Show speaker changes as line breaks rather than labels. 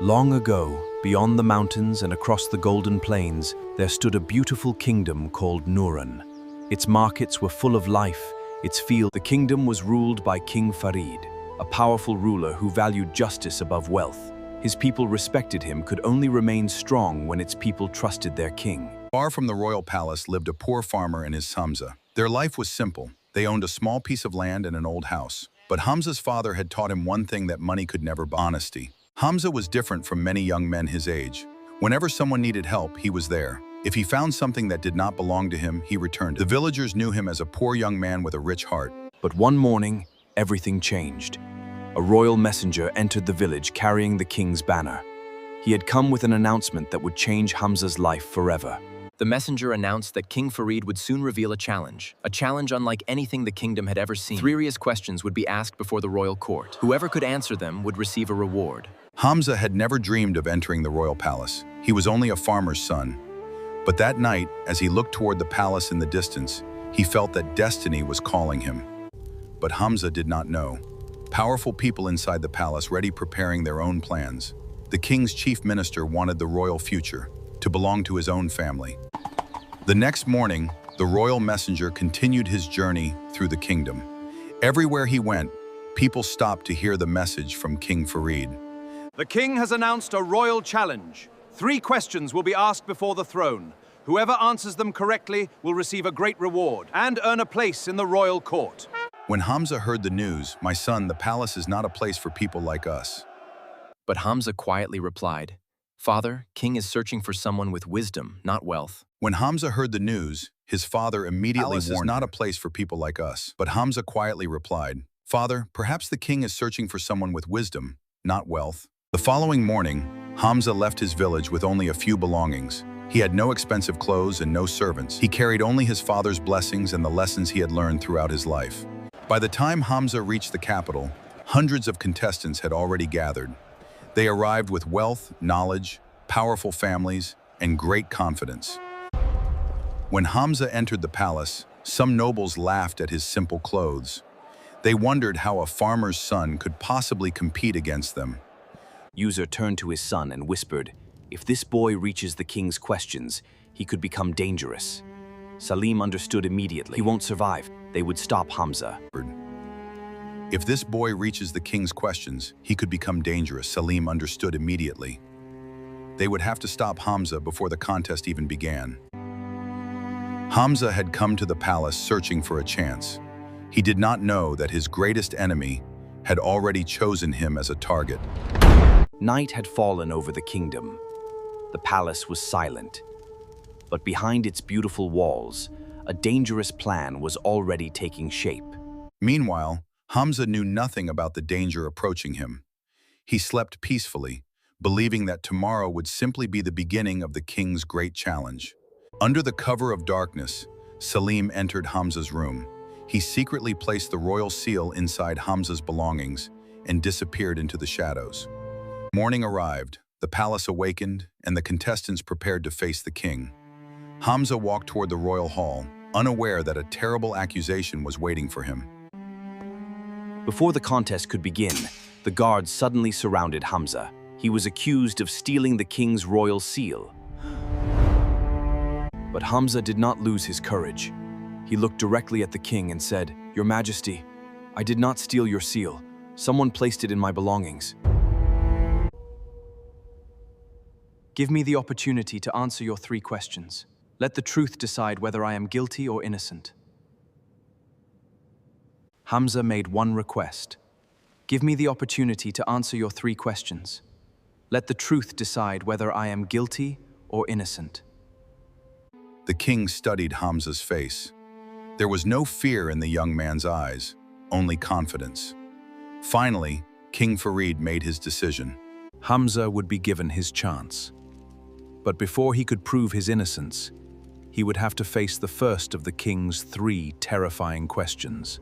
Long ago, beyond the mountains and across the golden plains, there stood a beautiful kingdom called Nuran. Its markets were full of life, its field. The kingdom was ruled by King Farid, a powerful ruler who valued justice above wealth. His people respected him, could only remain strong when its people trusted their king.
Far from the royal palace lived a poor farmer and his Hamza. Their life was simple. They owned a small piece of land and an old house. But Hamza's father had taught him one thing that money could never buy: honesty. Hamza was different from many young men his age. Whenever someone needed help, he was there. If he found something that did not belong to him, he returned it. The villagers knew him as a poor young man with a rich heart.
But one morning, everything changed. A royal messenger entered the village carrying the king's banner. He had come with an announcement that would change Hamza's life forever.
The messenger announced that King Farid would soon reveal a challenge unlike anything the kingdom had ever seen. 3 serious questions would be asked before the royal court. Whoever could answer them would receive a reward.
Hamza had never dreamed of entering the royal palace. He was only a farmer's son. But that night, as he looked toward the palace in the distance, he felt that destiny was calling him. But Hamza did not know. Powerful people inside the palace ready preparing their own plans. The king's chief minister wanted the royal future to belong to his own family. The next morning, the royal messenger continued his journey through the kingdom. Everywhere he went, people stopped to hear the message from King Farid.
The king has announced a royal challenge. 3 questions will be asked before the throne. Whoever answers them correctly will receive a great reward and earn a place in the royal court.
When Hamza heard the news, "My son, the palace is not a place for people like us."
But Hamza quietly replied, "Father, king is searching for someone with wisdom, not wealth."
When Hamza heard the news, his father immediately warned, "This is not a place for people like us." But Hamza quietly replied, "Father, perhaps the king is searching for someone with wisdom, not wealth." The following morning, Hamza left his village with only a few belongings. He had no expensive clothes and no servants. He carried only his father's blessings and the lessons he had learned throughout his life. By the time Hamza reached the capital, hundreds of contestants had already gathered. They arrived with wealth, knowledge, powerful families, and great confidence. When Hamza entered the palace, some nobles laughed at his simple clothes. They wondered how a farmer's son could possibly compete against them.
User turned to his son and whispered, "If this boy reaches the king's questions, he could become dangerous." Salim understood immediately. He won't survive. They would stop Hamza.
If this boy reaches the king's questions, he could become dangerous. Salim understood immediately. They would have to stop Hamza before the contest even began. Hamza had come to the palace searching for a chance. He did not know that his greatest enemy had already chosen him as a target.
Night had fallen over the kingdom. The palace was silent. But behind its beautiful walls, a dangerous plan was already taking shape.
Meanwhile, Hamza knew nothing about the danger approaching him. He slept peacefully, believing that tomorrow would simply be the beginning of the king's great challenge. Under the cover of darkness, Salim entered Hamza's room. He secretly placed the royal seal inside Hamza's belongings and disappeared into the shadows. Morning arrived, the palace awakened, and the contestants prepared to face the king. Hamza walked toward the royal hall, unaware that a terrible accusation was waiting for him.
Before the contest could begin, the guards suddenly surrounded Hamza. He was accused of stealing the king's royal seal. But Hamza did not lose his courage. He looked directly at the king and said, "Your Majesty, I did not steal your seal. Someone placed it in my belongings. Give me the opportunity to answer your 3 questions. Let the truth decide whether I am guilty or innocent." Hamza made one request. "Give me the opportunity to answer your 3 questions. Let the truth decide whether I am guilty or innocent."
The king studied Hamza's face. There was no fear in the young man's eyes, only confidence. Finally, King Farid made his decision. Hamza would be given his chance. But before he could prove his innocence, he would have to face the first of the king's 3 terrifying questions.